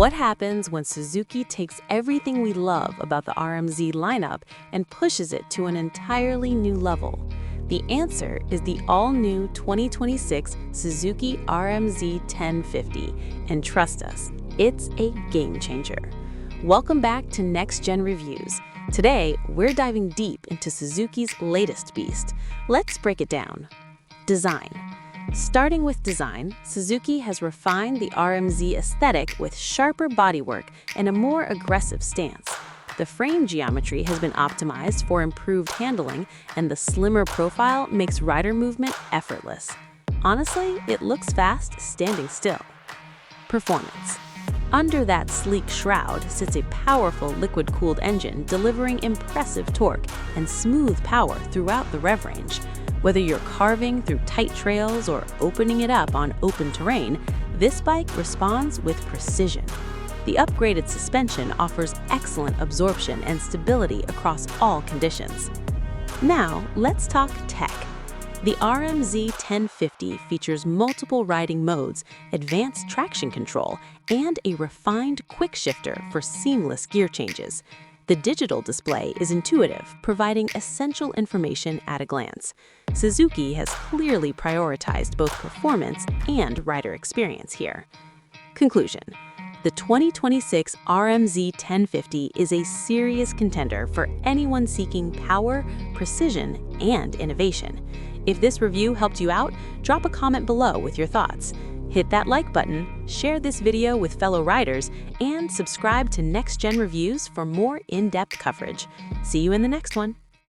What happens when Suzuki takes everything we love about the RMZ lineup and pushes it to an entirely new level? The answer is the all-new 2026 Suzuki RMZ 1050, and trust us, it's a game changer. Welcome back to Next Gen Reviews. Today, we're diving deep into Suzuki's latest beast. Let's break it down. Design. Starting with design, Suzuki has refined the RMZ aesthetic with sharper bodywork and a more aggressive stance. The frame geometry has been optimized for improved handling, and the slimmer profile makes rider movement effortless. Honestly, it looks fast standing still. Performance. Under that sleek shroud sits a powerful liquid-cooled engine delivering impressive torque and smooth power throughout the rev range. Whether you're carving through tight trails or opening it up on open terrain, this bike responds with precision. The upgraded suspension offers excellent absorption and stability across all conditions. Now, let's talk tech. The RMZ 1050 features multiple riding modes, advanced traction control, and a refined quick shifter for seamless gear changes. The digital display is intuitive, providing essential information at a glance. Suzuki has clearly prioritized both performance and rider experience here. Conclusion. The 2026 RMZ 1050 is a serious contender for anyone seeking power, precision, and innovation. If this review helped you out, drop a comment below with your thoughts. Hit that like button, share this video with fellow riders, and subscribe to Next Gen Reviews for more in-depth coverage. See you in the next one.